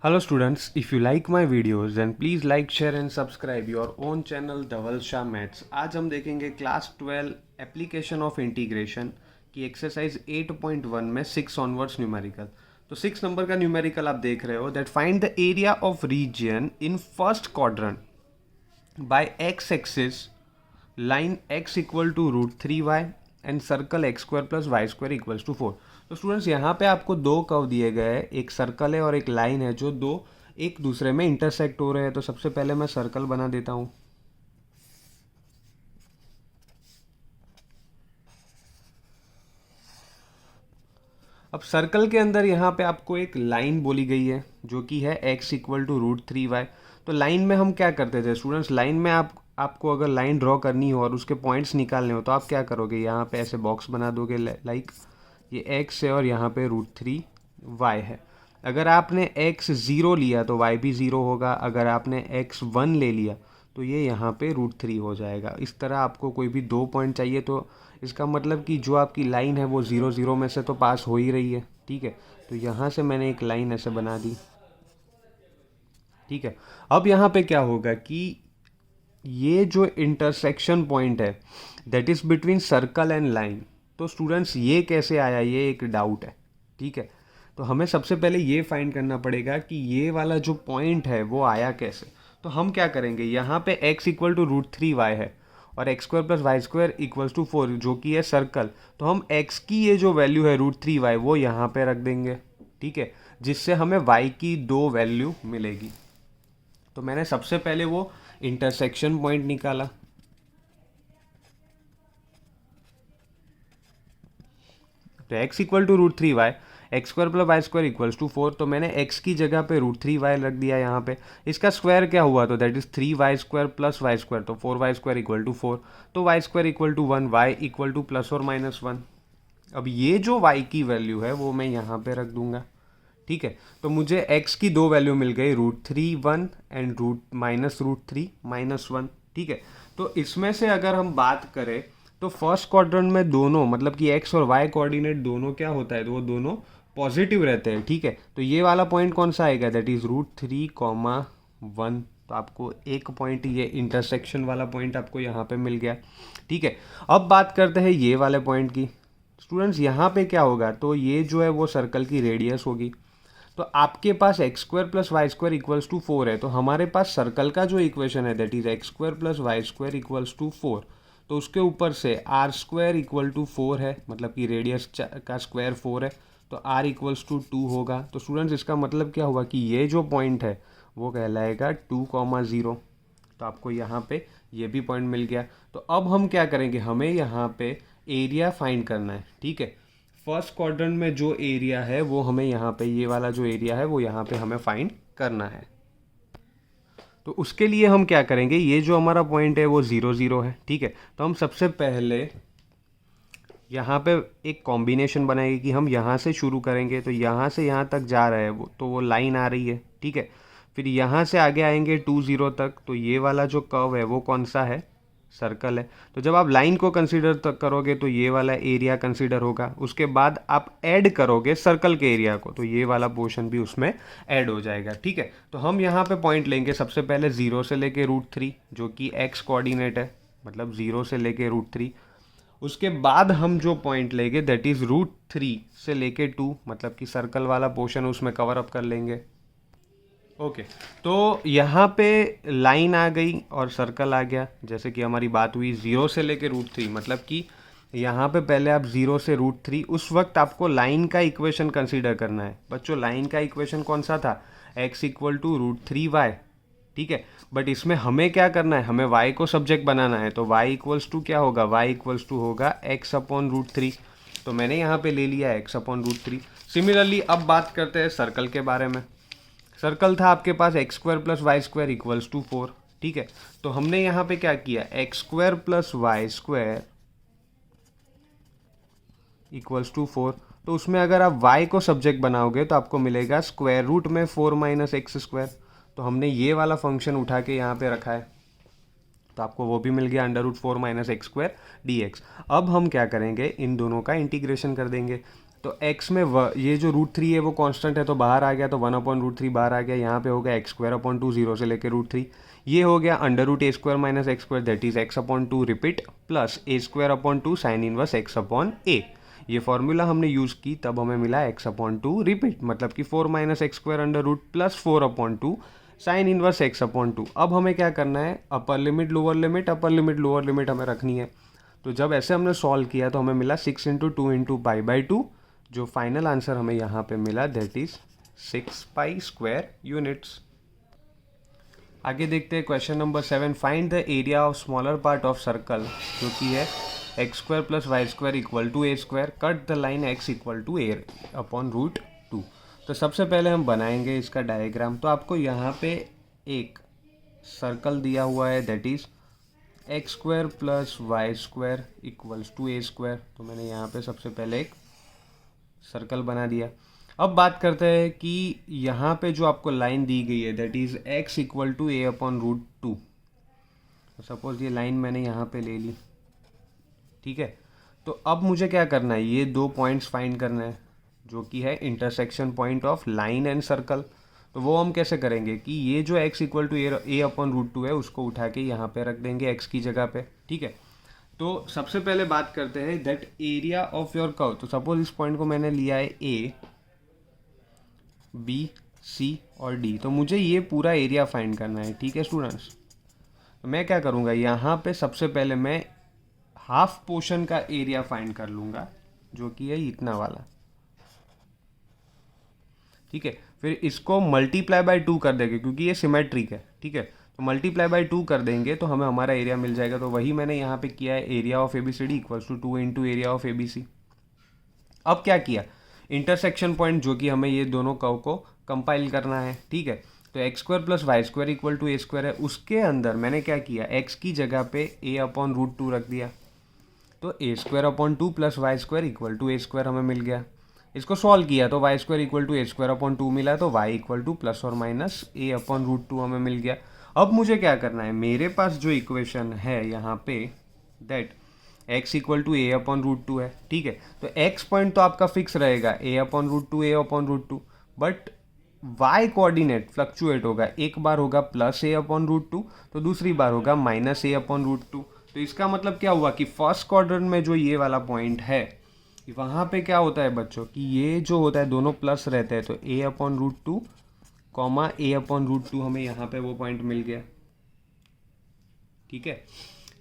Hello students, if you like my videos then please like, share and subscribe your own channel Dhawal Shah maths. आज हम देखेंगे class 12 application of integration की exercise 8.1 में 6 onwards numerical. तो 6 number का numerical आप देख रहे हो that find the area of region in first quadrant by x axis line x equal to √3y and circle x square plus y square equals to 4। तो students यहाँ पे आपको दो कर्व दिए गए हैं, एक सर्कल है और एक लाइन है जो दो एक दूसरे में इंटरसेक्ट हो रहे हैं। तो सबसे पहले मैं सर्कल बना देता हूँ। अब सर्कल के अंदर यहाँ पे आपको एक लाइन बोली गई है जो कि है x इक्वल टू √3y। तो लाइन में हम क्या करते थे स्टूडेंट्स, लाइन में आपको अगर लाइन ड्रॉ करनी हो और उसके पॉइंट्स निकालने हो तो आप क्या करोगे, यहाँ पे ऐसे बॉक्स बना दोगे लाइक ये x है और यहाँ पे √3y है। अगर आपने x 0 लिया तो y भी 0 होगा, अगर आपने x 1 ले लिया तो ये यहाँ पे √3 हो जाएगा। इस तरह आपको कोई भी दो पॉइंट चाहिए तो इसका मतलब कि जो आपकी लाइन है वो 0 0 में से तो पास हो ही रही है। ठीक है, तो यहाँ से मैंने एक लाइन ऐसे बना दी। ठीक है, अब यहाँ पे क्या होगा कि ये जो इंटरसेक्शन पॉइंट है that is between circle and line. तो स्टूडेंट्स ये कैसे आया, ये एक डाउट है। ठीक है, तो हमें सबसे पहले ये फाइंड करना पड़ेगा कि ये वाला जो पॉइंट है वो आया कैसे। तो हम क्या करेंगे, यहाँ पे x इक्वल टू √3y है और x square plus y square equals to 4 जो कि है सर्कल। तो हम x की ये जो वैल्यू है √3y वो यहाँ पे रख देंगे। ठीक है, जिससे हमें y की दो वैल्यू मिलेगी। तो मैंने सबसे पहले वो इंटरसेक्शन पॉइंट निकाला। तो x equal to √3y, x square plus y square equals to 4। तो मैंने x की जगह पे √3y रख दिया यहाँ पे। इसका स्क्वायर क्या हुआ, तो that is 3y square plus y square, तो 4y स्क्वायर इक्वल टू 4। तो y square equal to 1, y equal to plus और माइनस 1। अब ये जो y की वैल्यू है वो मैं यहाँ पे रख दूंगा। ठीक है, तो मुझे x की दो वैल्यू मिल गई, √3 1 एंड -√3 -1। ठीक है, तो इसमें से अगर हम बात करें तो फर्स्ट क्वाड्रेंट में दोनों मतलब कि x और y कोऑर्डिनेट दोनों क्या होता है, तो वो दोनों पॉजिटिव रहते हैं। ठीक है, तो ये वाला पॉइंट कौन सा आएगा, दैट इज √3, 1। तो आपको एक पॉइंट ये इंटरसेक्शन वाला पॉइंट आपको यहाँ पे मिल गया। ठीक है, अब बात करते हैं ये वाले पॉइंट की। स्टूडेंट्स यहाँ पे क्या होगा, तो ये जो है वो सर्कल की रेडियस होगी। तो आपके पास x square plus y square equals to 4 है, तो हमारे पास सर्कल का जो इक्वेशन है that is x square plus y square equals to 4। तो उसके ऊपर से आर स्क्वायर इक्वल टू 4 है, मतलब कि रेडियस का स्क्वायर 4 है, तो आर इक्वल्स टू 2 होगा। तो स्टूडेंट्स इसका मतलब क्या हुआ कि ये जो पॉइंट है वो कहलाएगा 2,0। तो आपको यहाँ पे ये भी पॉइंट मिल गया। तो अब हम क्या करेंगे, हमें यहाँ पे एरिया फाइंड करना है। ठीक है, फर्स्ट क्वाड्रेंट में जो एरिया है वो हमें यहाँ पे, ये वाला जो एरिया है वो यहाँ पे हमें फाइंड करना है। तो उसके लिए हम क्या करेंगे, ये जो हमारा पॉइंट है वो 0 0 है। ठीक है, तो हम सबसे पहले यहाँ पे एक कॉम्बिनेशन बनाएंगे कि हम यहाँ से शुरू करेंगे, तो यहाँ से यहाँ तक जा रहा है वो, तो वो लाइन आ रही है। ठीक है, फिर यहाँ से आगे आएंगे 2 0 तक, तो ये वाला जो कर्व है वो कौन सा है, सर्कल है। तो जब आप लाइन को कंसीडर तक करोगे तो ये वाला एरिया कंसीडर होगा। उसके बाद आप ऐड करोगे सर्कल के एरिया को, तो ये वाला पोर्शन भी उसमें ऐड हो जाएगा। ठीक है, तो हम यहाँ पे पॉइंट लेंगे सबसे पहले 0 से लेके √3 जो कि x कोऑर्डिनेट है, मतलब 0 से लेके √3। उसके बाद हम जो पॉइंट लेंगे दैट इज √3 से लेके 2, मतलब कि सर्कल वाला पोर्शन उसमें कवर अप कर लेंगे। ओके, तो यहाँ पे लाइन आ गई और सर्कल आ गया। जैसे कि हमारी बात हुई 0 से लेके √3, मतलब कि यहाँ पे पहले आप 0 से √3, उस वक्त आपको लाइन का इक्वेशन कंसीडर करना है। बच्चों लाइन का इक्वेशन कौन सा था, x इक्वल टू √3y। ठीक है, बट इसमें हमें क्या करना है, हमें y को सब्जेक्ट बनाना है। तो y इक्वल्स टू क्या होगा, y इक्वल्स टू होगा x अपॉन √3। तो मैंने यहाँ पे ले लिया x अपॉन √3। सिमिलरली अब बात करते हैं सर्कल के बारे में। सर्कल था आपके पास x square plus y square equals to 4। ठीक है, तो हमने यहाँ पे क्या किया, x square plus y square equals to 4। तो उसमें अगर आप y को सब्जेक्ट बनाओगे तो आपको मिलेगा स्क्वायर रूट में 4 माइनस एक्स स्क्वायर। तो हमने ये वाला फंक्शन उठा के यहाँ पे रखा है, तो आपको वो भी मिल गया √4 minus x square D x. अब हम क्या करेंगे, इन दोनों का इंटीग्रेशन कर देंगे। तो x में ये जो √3 है वो कांस्टेंट है तो बाहर आ गया, तो 1/√3 बाहर आ गया। यहाँ पे हो गया x² 0 से लेके √3। ये हो गया √a² - x² that is x/2 repeat plus a² sine inverse x/a। ये फॉर्मूला हमने यूज़ की तब हमें मिला x/2 रिपीट, मतलब कि 4 - x² plus 4/2 sine inverse x/2। अब हमें क्या करना है, upper limit lower limit, upper limit lower limit हमें रखनी है। तो जब ऐसे हमने सॉल्व किया तो हमें मिला 6 × 2 × π/2। जो फाइनल आंसर हमें यहाँ पे मिला दैट इज 6π² यूनिट्स। आगे देखते हैं question number 7। Find the area of smaller part of circle, जो कि है x² + y² = a²। Cut the line x = a/√2। तो सबसे पहले हम बनाएंगे इसका डायग्राम। तो आपको यहाँ पे एक सर्कल दिया हुआ है that is x² + y² = a²। तो मैंने यहाँ पे सबसे पहले एक सर्कल बना दिया। अब बात करते हैं कि यहाँ पे जो आपको लाइन दी गई है that is x = a/√2। Suppose ये लाइन मैंने यहाँ पे ले ली, ठीक है। तो अब मुझे क्या करना है, ये दो पॉइंट्स फाइंड करना है जो कि है intersection point of line and circle. तो वो हम कैसे करेंगे कि ये जो x = a/√2 है उसको उठा के यहाँ पे रख देंगे x की जगह पे, ठीक है। तो सबसे पहले बात करते हैं that area of your curve. तो सपोज इस पॉइंट को मैंने लिया है A, B, C और D। तो मुझे ये पूरा एरिया फाइंड करना है, ठीक है स्टूडेंट्स। तो मैं क्या करूँगा, यहाँ पे सबसे पहले मैं हाफ पोर्शन का एरिया फाइंड कर लूँगा जो कि है इतना वाला, ठीक है। फिर इसको मल्टीप्लाई बाय 2 कर देंगे क्योंकि ये सिमेट्रिक है, ठीक है। तो मल्टीप्लाई बाय 2 कर देंगे तो हमें हमारा एरिया मिल जाएगा। तो वही मैंने यहाँ पे किया है, area of ABCD = 2 × area of ABC। अब क्या किया, इंटरसेक्शन पॉइंट जो कि हमें ये दोनों कर्व को कंपाइल करना है, ठीक है। तो x² + y² = a² है, उसके अंदर मैंने क्या किया, x की जगह पे a/√2 रख दिया। तो a²/2 + y² = a² हमें मिल गया। इसको सॉल्व किया तो y² = a²/2 मिला, तो y ± a/√2 हमें मिल गया। अब मुझे क्या करना है, मेरे पास जो इक्वेशन है यहाँ पे दैट x = a/√2 है, ठीक है। तो x पॉइंट तो आपका फिक्स रहेगा a/√2 a/√2, but y coordinate fluctuate होगा। एक बार होगा प्लस a/√2 तो दूसरी बार होगा माइनस a/√2। तो इसका मतलब क्या हुआ कि फर्स्ट क्वाड्रेंट में जो ये वाला पॉइंट है वहाँ पे क्या होता है बच्चों कि ये जो होता है दोनों प्लस रहते हैं। तो a/√2, a/√2 हमें यहाँ पे वो पॉइंट मिल गया, ठीक है।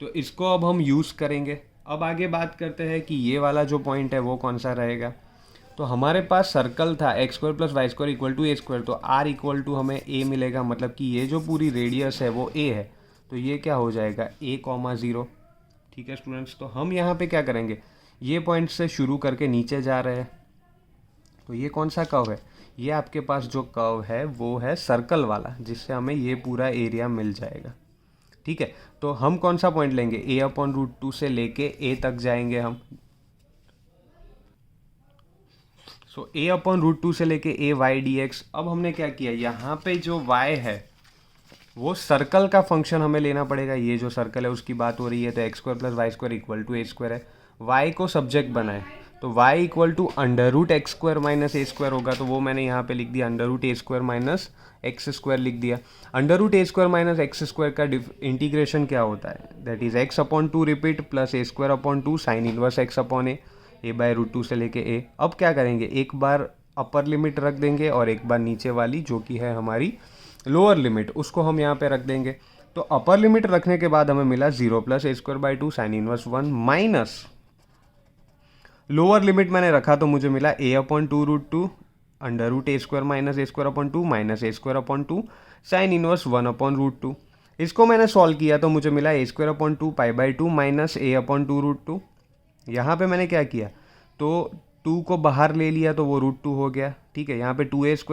तो इसको अब हम यूज़ करेंगे। अब आगे बात करते हैं कि ये वाला जो पॉइंट है वो कौन सा रहेगा। तो हमारे पास सर्कल था x² + y² = a²। तो r हमें a मिलेगा, मतलब कि ये जो पूरी रेडियस है वो a है। तो ये क्या हो जाएगा a, 0, ठीक है स्टूडेंट्स। तो हम यहाँ पे क्या करेंगे, ये पॉइंट से शुरू करके नीचे जा रहे हैं। तो ये कौन सा कर्व है, ये आपके पास जो कर्व है वो है सर्कल वाला, जिससे हमें ये पूरा एरिया मिल जाएगा, ठीक है। तो हम कौन सा पॉइंट लेंगे, a/√2 से लेके a तक जाएंगे हम। सो a/√2 से लेके a y dx। अब हमने क्या किया, यहाँ पे जो y है वो सर्कल का फंक्शन हमें लेना पड़ेगा। ये जो सर्कल है उसकी बात हो रही है, तो x² + y² = a² है। y को सब्जेक्ट बनाए तो y = √x² - a² होगा। तो वो मैंने यहाँ पे लिख दिया √a² - x² लिख दिया। √a² - x² का इंटीग्रेशन क्या होता है, that is x/2 repeat plus a²/2 sine inverse x/a, a/√2 से लेके a। अब क्या करेंगे, एक बार अपर लिमिट रख देंगे और एक बार नीचे वाली जो कि है हमारी लोअर लिमिट, उसको हम यहाँ पे रख देंगे। तो अपर लिमिट रखने के बाद हमें मिला 0 + a²/2 sine inverse 1 minus lower limit मैंने रखा तो मुझे मिला a/2√2 √a² - a²/2 minus a²/2 sine inverse 1/√2। इसको मैंने सॉल्व किया तो मुझे मिला a²/2 π/2 माइनस a/2√2। यहाँ पे मैंने क्या किया, तो 2 को बाहर ले लिया तो वो √2 हो गया, ठीक है। यहाँ पे 2a² -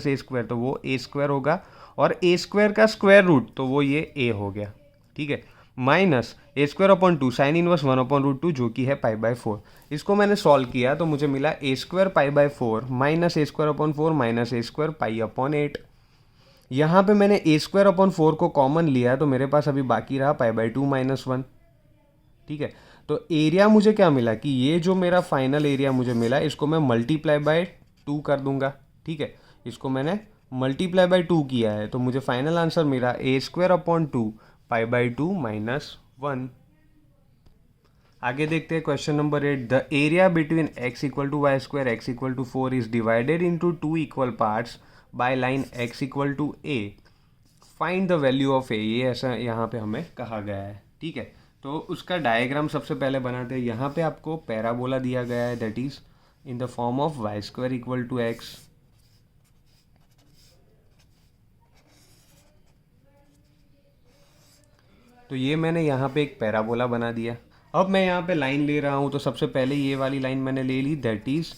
a² तो वो a² होगा, और a² का स्क्वायर रूट तो वो ये a हो गया, ठीक है। माइनस a²/2 साइन इनवर्स 1/√2 जो कि है π/4। इसको मैंने सॉल्व किया तो मुझे मिला a² π/4 minus a²/4 minus a² π/8। यहाँ पे मैंने a²/4 को कॉमन लिया तो मेरे पास अभी बाकी रहा π/2 - 1, ठीक है। तो एरिया मुझे क्या मिला कि ये जो मेरा फाइनल एरिया मुझे मिला इसको मैं मल्टीप्लाई बाय 2 कर दूंगा, ठीक है। इसको मैंने मल्टीप्लाई बाय 2 किया है तो मुझे फाइनल आंसर मिला a² अपॉन 2 π/2 -1। आगे देखते हैं question number 8। The area between x=y², x=4 is divided into 2 equal parts by line x=a। Find the value of a, ये ऐसा यहाँ पे हमें कहा गया है, ठीक है। तो उसका डायग्राम सबसे पहले बनाते हैं। यहाँ पे आपको पैराबोला दिया गया है, that is in the form of y² = x। तो ये मैंने यहाँ पे एक पैराबोला बना दिया। अब मैं यहाँ पे लाइन ले रहा हूँ, तो सबसे पहले ये वाली लाइन मैंने ले ली, दैट इज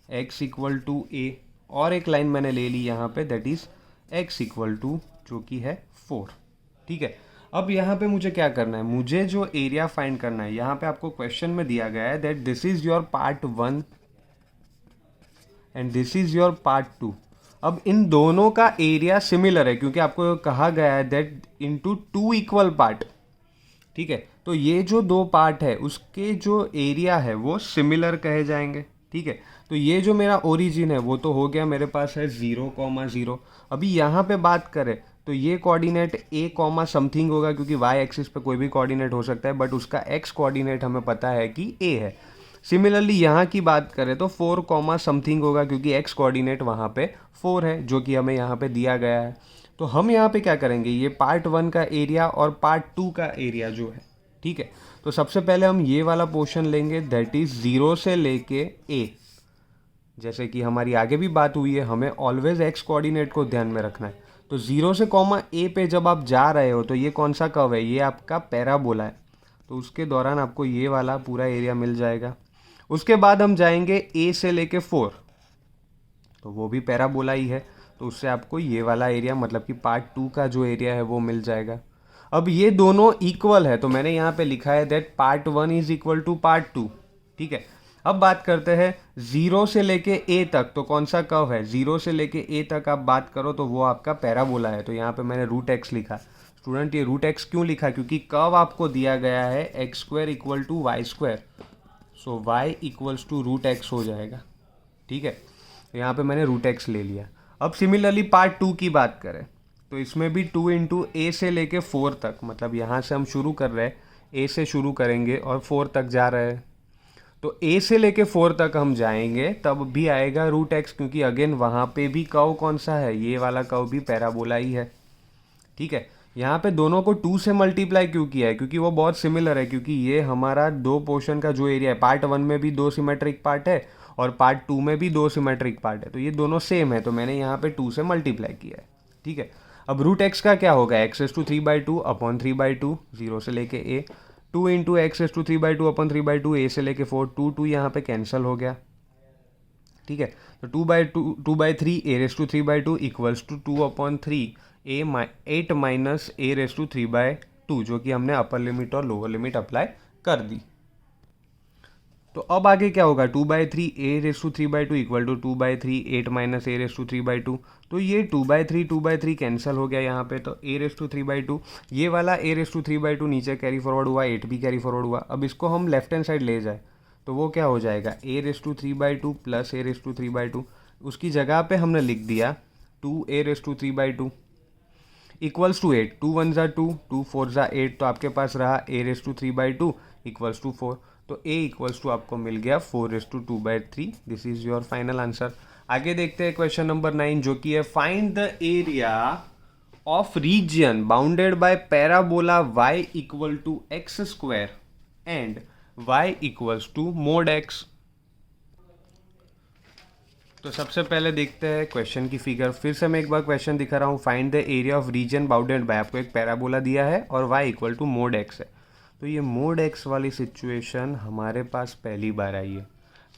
x=a, और एक लाइन मैंने ले ली यहाँ पे, दैट इज x= जो कि है 4, ठीक है। अब यहाँ पे मुझे क्या करना है, मुझे जो एरिया फाइंड करना है, यहाँ पे आपको क्वेश्चन में दिया गया है that this is your part 1 and this is your part 2। अब इन दोनों का एरिया सिमिलर है क्योंकि आपको कहा गया है दैट इनटू 2 इक्वल पार्ट, ठीक है। तो ये जो दो पार्ट है उसके जो एरिया है वो सिमिलर कहे जाएंगे, ठीक है। तो ये जो मेरा ओरिजिन है वो तो हो गया, मेरे पास है 0,0। अभी यहाँ पे बात करें तो ये कोऑर्डिनेट a, समथिंग होगा क्योंकि y एक्सिस पे कोई भी कोऑर्डिनेट हो सकता है, बट उसका x कोऑर्डिनेट हमें पता है कि a है। सिमिलरली यहाँ की बात करें तो 4, समथिंग होगा क्योंकि x कोऑर्डिनेट वहाँ पे 4 है जो कि हमें यहाँ पे दिया गया है। तो हम यहाँ पे क्या करेंगे, ये पार्ट 1 का एरिया और पार्ट 2 का एरिया जो है, ठीक है। तो सबसे पहले हम ये वाला पोर्शन लेंगे, दैट इज 0 से लेके a। जैसे कि हमारी आगे भी बात हुई है, हमें ऑलवेज x कोऑर्डिनेट को ध्यान में रखना है। तो 0 से a पे जब आप जा रहे हो तो ये कौन सा कर्व है, ये आपका पैराबोला है। तो उसके दौरान आपको ये वाला पूरा एरिया मिल जाएगा। उसके बाद हम जाएंगे a से लेके 4, तो वो भी पैराबोला ही है, तो उससे आपको ये वाला एरिया मतलब कि पार्ट 2 का जो एरिया है वो मिल जाएगा। अब ये दोनों इक्वल है तो मैंने यहाँ पे लिखा है that part 1 is equal to part 2, ठीक है। अब बात करते हैं 0 से लेके a तक, तो कौन सा कर्व है, 0 से लेके a तक आप बात करो तो वो आपका पैराबोला है। तो यहाँ पे मैंने √x लिखा। स्टूडेंट ये √x क्यों लिखा, क्योंकि कर्व आपको दिया गया है x² = y², सो y = √x हो जाएगा, ठीक है। यहाँ पे मैंने √x ले लिया। अब सिमिलरली पार्ट 2 की बात करें तो इसमें भी 2 × a से लेके 4 तक, मतलब यहाँ से हम शुरू कर रहे हैं a से शुरू करेंगे और 4 तक जा रहे हैं। तो a से लेके 4 तक हम जाएंगे तब भी आएगा √x, क्योंकि अगेन वहाँ पे भी कर्व कौन सा है, ये वाला कर्व भी पैराबोला ही है, ठीक है। यहाँ पे दोनों को 2 से मल्टीप्लाई क्यों किया है, क्योंकि वो बहुत सिमिलर है, क्योंकि ये हमारा दो पोर्शन का जो एरिया है, पार्ट 1 में भी 2 सिमेट्रिक पार्ट है और पार्ट 2 में भी 2 सिमेट्रिक पार्ट है, तो ये दोनों सेम है, तो मैंने यहाँ पे 2 से मल्टीप्लाई किया है, ठीक है। अब √x का क्या होगा, x⁵2 अपॉन 3/2, 0 से लेके a, 2 × x⁵2 अपॉन 3/2, a से लेके 4, 2 यहाँ पे कैंसिल हो गया, ठीक है। तो 2/3 a⁵3/2 = 2/3 8 - a⁵3/2, जो कि हमने अपर लिमिट और लोअर लिमिट अप्लाई कर दी। तो अब आगे क्या होगा, 2/3 a⁵3/2 = 2/3 8 - a⁵3/2, तो ये 2/3 कैंसिल हो गया यहाँ पे। तो a⁵3/2, ये वाला a⁵3/2 नीचे कैरी फॉरवर्ड हुआ, 8 भी कैरी फॉरवर्ड हुआ। अब इसको हम लेफ्ट हैंड साइड ले जाए तो वो क्या हो जाएगा, a⁵3/2 प्लस a⁵3/2, उसकी जगह पे हमने लिख दिया 2a⁵3/2 इक्वल्स टू 8, 2 1 = 2, 2 4 = 8, तो आपके पास रहा a⁵3/2 = 4। तो a इक्वल्स टू आपको मिल गया 4:2/3। This is your final answer. आगे देखते हैं क्वेश्चन नंबर 9, जो कि है find the area of reason bounded by parabola y = x² and y = mod x। तो सबसे पहले देखते हैं क्वेश्चन की फिगर। फिर से मैं एक बार क्वेश्चन दिखा रहा हूँ, find the area of reason bounded by, आपको एक पैराबोला दिया है और y = mod x है। तो ये mod x वाली सिचुएशन हमारे पास पहली बार आई है।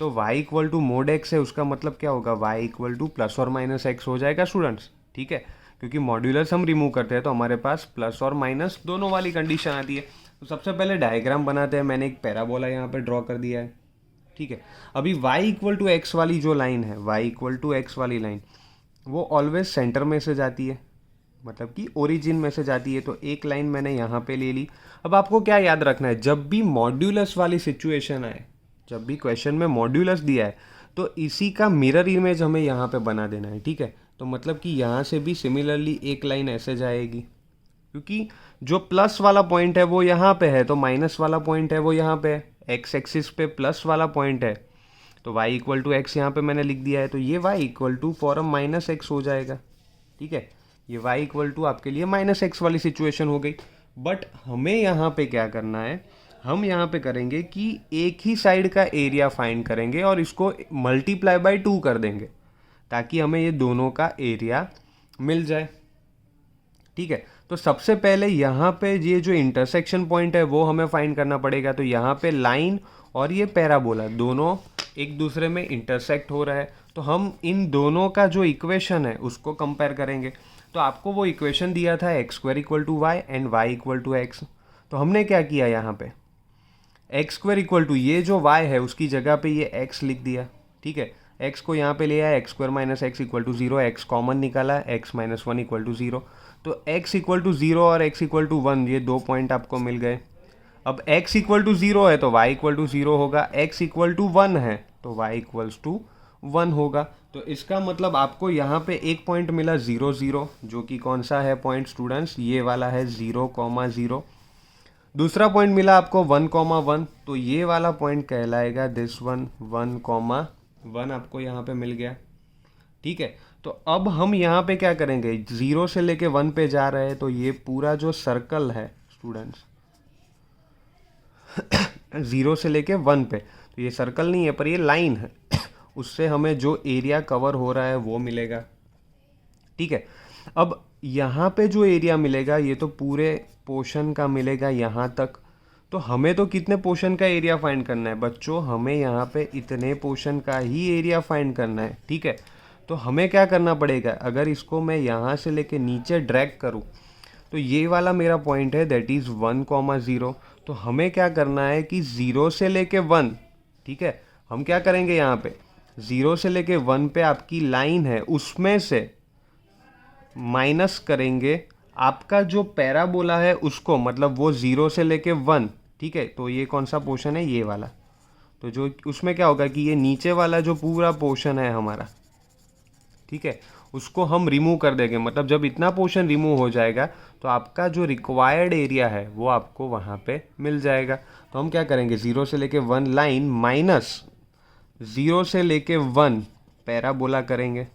तो y = mod x है, उसका मतलब क्या होगा, y = ±x हो जाएगा स्टूडेंट्स, ठीक है। क्योंकि मॉड्यूलस हम रिमूव करते हैं तो हमारे पास प्लस और माइनस दोनों वाली कंडीशन आती है। तो सबसे पहले डायग्राम बनाते हैं। मैंने एक पैराबोला यहाँ पे ड्रॉ कर दिया है, ठीक है। अभी y = x वाली जो लाइन है, y = x वाली लाइन, वो ऑलवेज सेंटर में से जाती है, मतलब कि ओरिजिन में से जाती है। तो एक लाइन मैंने यहाँ पे ले ली। अब आपको क्या याद रखना है, जब भी मॉड्यूलस वाली सिचुएशन आए, जब भी क्वेश्चन में मॉड्यूलस दिया है, तो इसी का मिरर इमेज हमें यहाँ पे बना देना है, ठीक है। तो मतलब कि यहाँ से भी सिमिलरली एक लाइन ऐसे जाएगी, क्योंकि जो प्लस वाला पॉइंट है वो यहाँ पे है, तो माइनस वाला पॉइंट है वो यहाँ पे है। एक्स एक्सिस पे प्लस वाला पॉइंट है, तो y इक्वल टू एक्स यहाँ पे मैंने लिख दिया है, तो ये y equal to form minus x हो जाएगा, ठीक है। ये y इक्वल टू आपके लिए माइनस एक्स वाली सिचुएशन हो गई। बट हमें यहाँ पे क्या करना है, हम यहाँ पे करेंगे कि एक ही साइड का एरिया फाइंड करेंगे और इसको मल्टीप्लाई बाय 2 कर देंगे, ताकि हमें ये दोनों का एरिया मिल जाए, ठीक है। तो सबसे पहले यहाँ पे ये जो इंटरसेक्शन पॉइंट है वो हमें फाइंड करना पड़ेगा। तो यहाँ पे लाइन और ये पैराबोला दोनों एक दूसरे में इंटरसेक्ट हो रहा है, तो हम इन दोनों का जो इक्वेशन है उसको कंपेयर करेंगे। तो आपको वो इक्वेशन दिया था x square equal to y and y equal to x. तो हमने क्या किया, यहाँ पे एक्स स्क्वायर इक्वल टू ये जो y है उसकी जगह पे ये x लिख दिया, ठीक है। x को यहाँ पे ले आया, x square minus x equal to 0, x common निकाला, x माइनस 1 इक्वल टू 0। तो x इक्वल टू 0 और x इक्वल टू 1 ये 2 पॉइंट आपको मिल गए। अब x इक्वल टू 0 है तो y इक्वल टू 0 होगा, x इक्वल टू 1 है तो y इक्वल्स टू 1 होगा। तो इसका मतलब आपको यहाँ पे एक पॉइंट मिला 0 0, जो कि कौन सा है पॉइंट स्टूडेंट्स, ये वाला है 0,0। दूसरा पॉइंट मिला आपको 1,1, तो ये वाला पॉइंट कहलाएगा दिस वन 1,1 आपको यहाँ पे मिल गया, ठीक है। तो अब हम यहाँ पे क्या करेंगे, 0 से लेके 1 पे जा रहे हैं, तो ये पूरा जो सर्कल है स्टूडेंट्स 0 से लेके 1 पे, तो ये सर्कल नहीं है पर ये लाइन है, उससे हमें जो एरिया कवर हो रहा है वो मिलेगा, ठीक है। अब यहाँ पे जो एरिया मिलेगा ये तो पूरे पोर्शन का मिलेगा यहाँ तक। तो हमें तो कितने पोर्शन का एरिया फाइंड करना है बच्चों, हमें यहाँ पे इतने पोर्शन का ही एरिया फाइंड करना है, ठीक है। तो हमें क्या करना पड़ेगा, अगर इसको मैं यहाँ से लेके नीचे ड्रैग करूँ तो ये वाला मेरा पॉइंट है दैट इज़ 1,0। तो हमें क्या करना है कि 0 से लेके 1, ठीक है, हम क्या करेंगे यहाँ पे 0 से लेके 1 पे आपकी लाइन है उसमें से माइनस करेंगे आपका जो पैराबोला है उसको, मतलब वो 0 से लेके 1, ठीक है। तो ये कौन सा पोर्शन है, ये वाला। तो जो उसमें क्या होगा कि ये नीचे वाला जो पूरा पोर्शन है हमारा, ठीक है, उसको हम रिमूव कर देंगे। मतलब जब इतना पोर्शन रिमूव हो जाएगा तो आपका जो रिक्वायर्ड एरिया है वो आपको वहाँ पे मिल जाएगा। तो हम क्या करेंगे, 0 से लेके 1 लाइन माइनस 0 से लेके 1 पैराबोला करेंगे,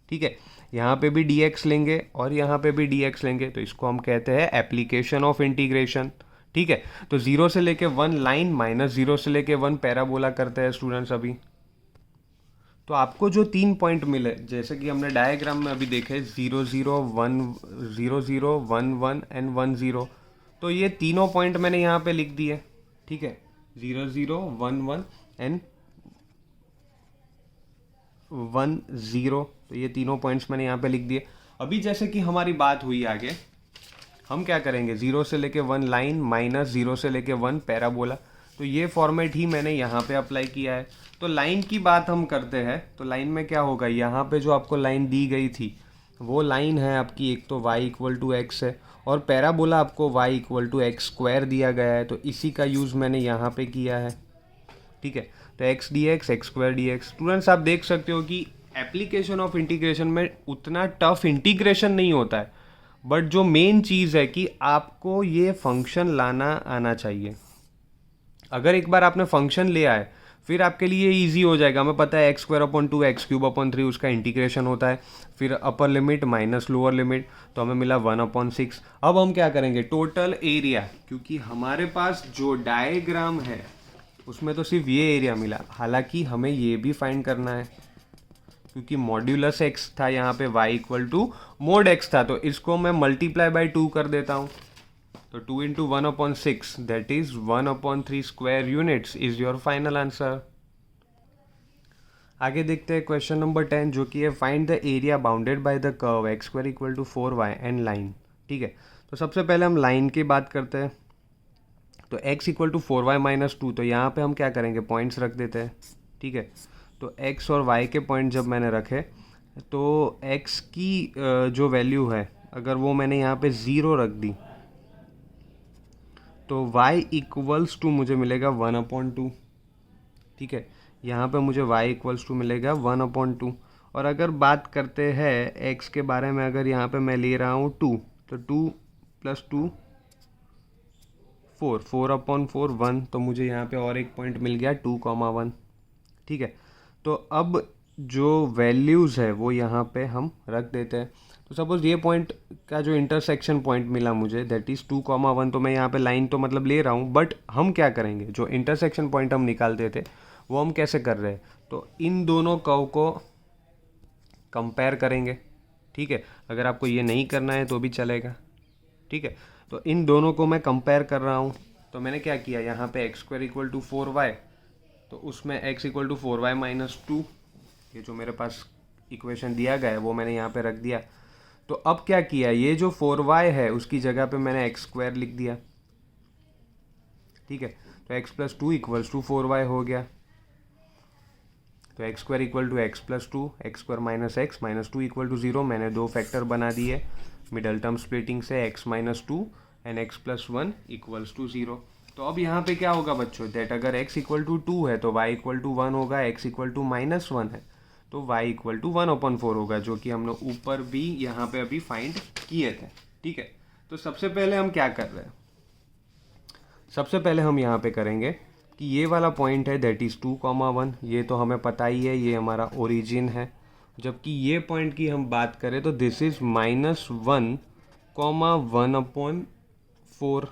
ठीक है। यहाँ पे भी dx लेंगे और यहाँ पे भी dx लेंगे, तो इसको हम कहते हैं एप्लीकेशन ऑफ इंटीग्रेशन, ठीक है। तो 0 से लेके 1 लाइन माइनस 0 से लेके 1 पैराबोला करते हैं स्टूडेंट्स अभी। तो आपको जो 3 पॉइंट मिले, जैसे कि हमने डायग्राम में अभी देखे 0 0 1 0 0 1 1 एंड 1 0, तो ये तीनों पॉइंट मैंने यहाँ पे लिख दिए, ठीक है। 0 0 1 1 एंड 1 0, तो ये तीनों पॉइंट्स मैंने यहाँ पे लिख दिए। अभी जैसे कि हमारी बात हुई आगे, हम क्या करेंगे 0 से लेके 1 लाइन माइनस 0 से लेके 1 पैराबोला, तो ये फॉर्मेट ही मैंने यहाँ पे अप्लाई किया है। तो लाइन की बात हम करते हैं, तो लाइन में क्या होगा, यहाँ पे जो आपको लाइन दी गई थी वो लाइन है आपकी, एक तो y इक्वल टू एक्स है और पैराबोला आपको y equal to x square दिया गया है, तो इसी का यूज़ मैंने यहाँ पे किया है, ठीक है। तो x D x x square D x. Students आप देख सकते हो कि एप्लीकेशन ऑफ इंटीग्रेशन में उतना टफ इंटीग्रेशन नहीं होता है, बट जो मेन चीज़ है कि आपको ये फंक्शन लाना आना चाहिए। अगर एक बार आपने फंक्शन ले आए फिर आपके लिए ईजी हो जाएगा। हमें पता है x square upon 2 x cube upon 3 उसका इंटीग्रेशन होता है, फिर upper limit minus lower limit, तो हमें मिला 1/6। अब हम क्या करेंगे, टोटल एरिया, क्योंकि हमारे पास जो डायग्राम है उसमें तो सिर्फ ये एरिया मिला, हालांकि हमें ये भी फाइंड करना है क्योंकि मॉड्यूलस एक्स था यहाँ पे, y equal to mod x था, तो इसको मैं मल्टीप्लाई बाय 2 कर देता हूँ। तो 2 into 1/6 that is 1/3 square units is your final answer. आगे देखते हैं क्वेश्चन नंबर 10, जो कि है find the area bounded by the curve x square equal to 4y and line, ठीक है। तो सबसे पहले हम लाइन की बात करते हैं। तो x equal to 4y minus 2, तो यहाँ पे हम क्या करेंगे, पॉइंट्स रख देते हैं, ठीक है। तो x और y के पॉइंट जब मैंने रखे तो x की जो वैल्यू है अगर वो मैंने यहाँ पे 0 रख दी तो y इक्वल्स टू मुझे मिलेगा 1/2। ठीक है, यहाँ पे मुझे y इक्वल्स टू मिलेगा 1/2। और अगर बात करते हैं x के बारे में, अगर यहाँ पे मैं ले रहा हूँ 2, तो 2 + 2 4, 4/4 1, तो मुझे यहाँ पे और एक पॉइंट मिल गया 2,1। ठीक है, तो अब जो वैल्यूज़ है वो यहाँ पे हम रख देते हैं। तो सपोज ये पॉइंट का जो इंटरसेक्शन पॉइंट मिला मुझे, दैट इज़ 2,1, तो मैं यहाँ पे लाइन तो मतलब ले रहा हूँ, बट हम क्या करेंगे, जो इंटरसेक्शन पॉइंट हम निकालते थे वो हम कैसे कर रहे हैं, तो इन दोनों कर्व को कंपेयर करेंगे। ठीक है, अगर आपको ये नहीं करना है तो भी चलेगा। ठीक है, तो इन दोनों को मैं कंपेयर कर रहा हूँ। तो मैंने क्या किया, यहाँ पे x² = 4y, तो उसमें x = 4y - 2, ये जो मेरे पास इक्वेशन दिया गया है वो मैंने यहाँ पे रख दिया। तो अब क्या किया, ये जो 4y है उसकी जगह पे मैंने x² लिख दिया। ठीक है, तो x + 2 = 4y हो गया। तो x² = x + 2, x² - x - 2 = 0। मैंने दो फैक्टर बना दिए मिडल टर्म स्प्लिटिंग से, x - 2 एंड x + 1 = 0। तो अब यहाँ पे क्या होगा बच्चों, दैट अगर x = 2 है तो y = 1 होगा, x = -1 है तो y = 1/4 होगा, जो कि हम लोग ऊपर भी यहाँ पे अभी फाइंड किए थे। ठीक है, तो सबसे पहले हम क्या कर रहे हैं, सबसे पहले हम यहाँ पे करेंगे कि ये वाला पॉइंट है दैट इज़ 2,1, ये तो हमें पता ही है, ये हमारा ओरिजिन है। जबकि ये पॉइंट की हम बात करें तो दिस इज़ -1, 1/4।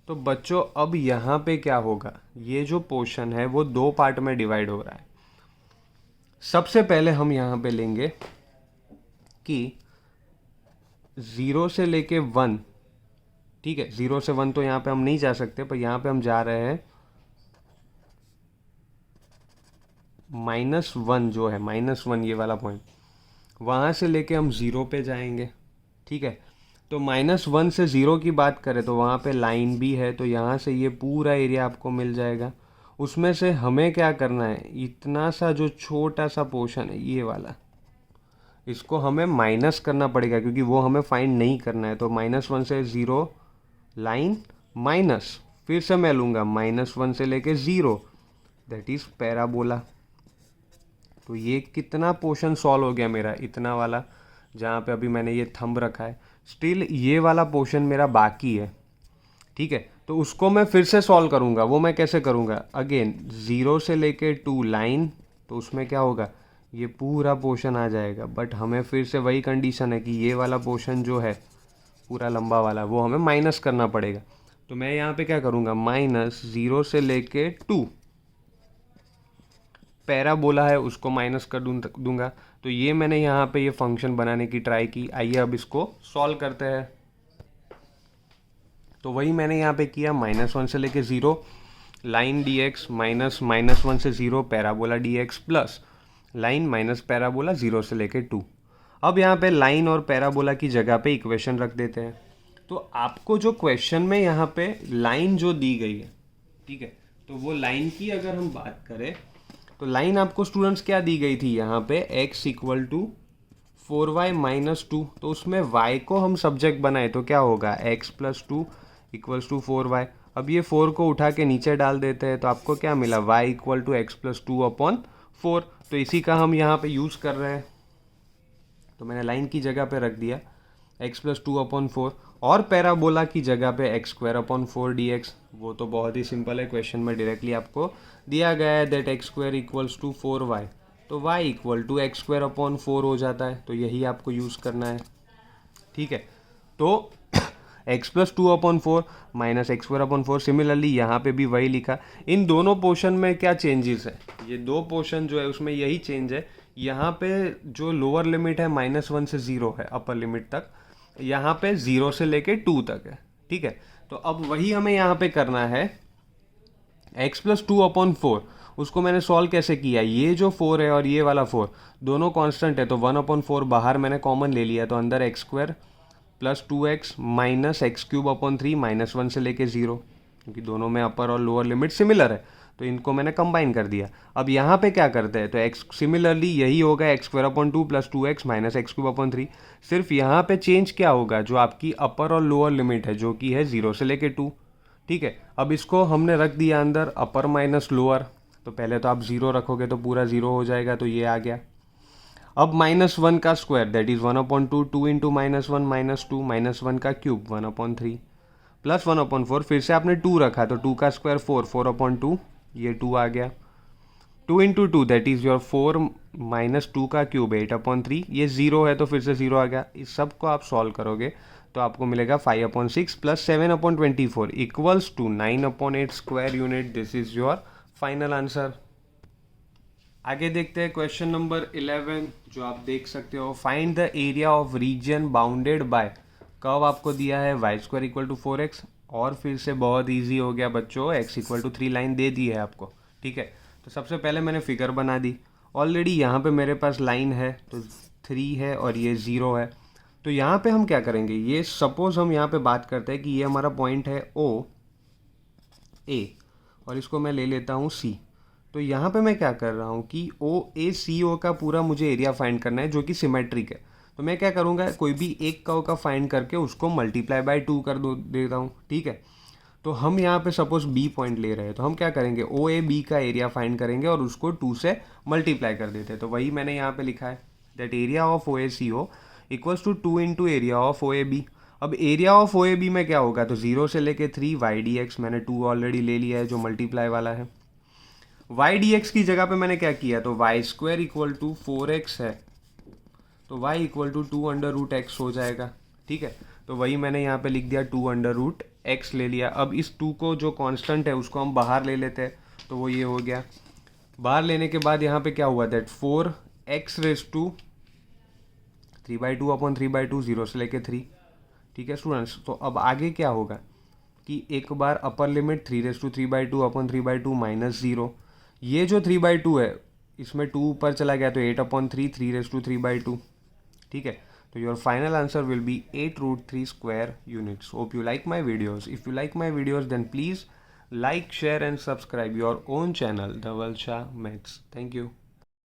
तो बच्चों अब यहाँ पे क्या होगा, ये जो पोर्शन है वो दो पार्ट में डिवाइड हो रहा है। सबसे पहले हम यहाँ पे लेंगे कि 0 से लेके 1, ठीक है, 0 से 1 तो यहाँ पे हम नहीं जा सकते, पर यहाँ पे हम जा रहे हैं -1, जो है -1 ये वाला पॉइंट, वहाँ से लेके हम 0 पे जाएंगे। ठीक है, तो -1 से 0 की बात करें तो वहाँ पे लाइन भी है, तो यहाँ से ये पूरा एरिया आपको मिल जाएगा। उसमें से हमें क्या करना है, इतना सा जो छोटा सा पोर्शन है ये वाला, इसको हमें माइनस करना पड़ेगा, क्योंकि वो हमें फाइंड नहीं करना है। तो -1 से 0 लाइन माइनस, फिर से मैं लूँगा -1 से लेके 0, दैट इज़ पैराबोला। तो ये कितना पोर्शन सॉल्व हो गया मेरा, इतना वाला जहाँ पे अभी मैंने ये थंब रखा है। स्टिल ये वाला पोर्शन मेरा बाकी है। ठीक है, तो उसको मैं फिर से सॉल्व करूँगा। वो मैं कैसे करूँगा, अगेन 0 से लेके 2 लाइन, तो उसमें क्या होगा, ये पूरा पोर्शन आ जाएगा। बट हमें फिर से वही कंडीशन है कि ये वाला पोर्शन जो है पूरा लंबा वाला, वो हमें माइनस करना पड़ेगा। तो मैं यहाँ पे क्या करूँगा, -0 से लेके 2, पैराबोला है उसको माइनस कर दूंगा। तो ये मैंने यहाँ पे ये फंक्शन बनाने की ट्राई की। आइए अब इसको सॉल्व करते हैं। तो वही मैंने यहाँ पे किया, -1 से लेके 0 लाइन dx -1 से 0 parabola dx plus line minus parabola 0 से लेके 2। अब यहाँ पे लाइन और पैराबोला की जगह पे इक्वेशन रख देते हैं। तो आपको जो क्वेश्चन में यहाँ पे लाइन जो दी गई है, ठीक है, तो वो लाइन की अगर हम बात करें तो लाइन आपको स्टूडेंट्स क्या दी गई थी, यहाँ पे x = 4y - 2, तो उसमें y को हम सब्जेक्ट बनाए तो क्या होगा, x + 2 = 4y। अब ये 4 को उठा के नीचे डाल देते हैं तो आपको क्या मिला, y = x + 2/4। तो इसी का हम यहाँ पे यूज़ कर रहे हैं। तो मैंने लाइन की जगह पे रख दिया x + 2/4 और पैराबोला की जगह पे x² dx। वो तो बहुत ही सिंपल है, क्वेश्चन में डायरेक्टली आपको दिया गया है दैट x² = 4y, तो y = x²/4 हो जाता है। तो यही आपको यूज़ करना है। ठीक है, तो x + 2/4 - x²/4। सिमिलरली यहाँ पे भी वही लिखा। इन दोनों पोर्शन में क्या चेंजेस है, ये दो पोर्शन जो है उसमें यही चेंज है। यहाँ पे जो लोअर लिमिट है -1 से 0 है, अपर लिमिट तक यहाँ पे 0 से लेके 2 तक है। ठीक है, तो अब वही हमें यहाँ पे करना है, x + 2/4 उसको मैंने सॉल्व कैसे किया, ये जो 4 है और ये वाला 4 दोनों कांस्टेंट है, तो 1/4 बाहर मैंने कॉमन ले लिया, तो अंदर x² + 2x - x³/3 -1 से लेके 0, क्योंकि दोनों में अपर और लोअर लिमिट सिमिलर है। तो इनको मैंने कंबाइन कर दिया। अब यहाँ पे क्या करते हैं, तो एक्स सिमिलरली यही होगा x square upon 2 plus 2x minus x cube upon 3। सिर्फ यहाँ पे चेंज क्या होगा, जो आपकी अपर और लोअर लिमिट है जो कि है 0 से लेके 2, ठीक है। अब इसको हमने रख दिया अंदर अपर माइनस लोअर, तो पहले तो आप 0 रखोगे तो पूरा 0 हो जाएगा, तो ये आ गया। अब -1 का स्क्वायर दैट इज 1/2, 2 इंटू -1 -2 -1 का क्यूब 1/3 प्लस 1/4, फिर से आपने 2 रखा तो 2 का स्क्वायर 4, 4/2 ये 2 आ गया। 2 into 2 that is your 4 minus 2 का क्यूब 8/3, ये 0 है तो फिर से 0 आ गया। इस सब को आप सॉल्व करोगे तो आपको मिलेगा 5/6 plus 7/24 equals to 9/8 square unit. This is your final answer. आगे देखते हैं क्वेश्चन नंबर 11, जो आप देख सकते हो। Find the area of reason bounded by curve आपको दिया है y² इक्वल टू 4x, और फिर से बहुत इजी हो गया बच्चों, x इक्वल टू 3 लाइन दे दी है आपको, ठीक है। तो सबसे पहले मैंने फिगर बना दी। ऑलरेडी यहाँ पे मेरे पास लाइन है तो 3 है और ये 0 है। तो यहाँ पे हम क्या करेंगे, ये सपोज हम यहाँ पे बात करते हैं कि ये हमारा पॉइंट है O A, और इसको मैं ले लेता हूँ C। तो यहाँ पे मैं क्या कर रहा हूँ कि OACO का पूरा मुझे एरिया फाइंड करना है जो कि सिमेट्रिक है। तो मैं क्या करूँगा, कोई भी एक कर्व का फाइंड करके उसको मल्टीप्लाई बाय 2 कर देता हूँ, ठीक है। तो हम यहाँ पे सपोज B पॉइंट ले रहे हैं, तो हम क्या करेंगे, OAB का एरिया फाइंड करेंगे और उसको 2 से मल्टीप्लाई कर देते हैं। तो वही मैंने यहाँ पे लिखा है, that area of OACO equals to 2 into area of OAB। अब एरिया ऑफ OAB में क्या होगा, तो 0 से लेके 3 YDX, मैंने 2 ऑलरेडी ले लिया है जो मल्टीप्लाई वाला है। YDX की जगह पे मैंने क्या किया, तो y² इक्वल टू 4x है, तो y इक्वल टू 2√x हो जाएगा, ठीक है। तो वही मैंने यहाँ पे लिख दिया 2√x ले लिया। अब इस 2 को जो कांस्टेंट है उसको हम बाहर ले लेते हैं, तो वो ये हो गया। बाहर लेने के बाद यहाँ पे क्या हुआ, दैट 4x रेज टू 3/2/3/2 0 से लेके 3, ठीक है स्टूडेंट्स। तो अब आगे क्या होगा कि एक बार अपर लिमिट 3/3/2/3/2 माइनस 0, ये जो 3/2 है इसमें 2 ऊपर चला गया तो 8/3 3/3/2, ठीक है। तो your final answer will be 8√3 square units. Hope you like my videos. If you like my videos then please like, share and subscribe your own channel, Dhaval Shah Maths. Thank you.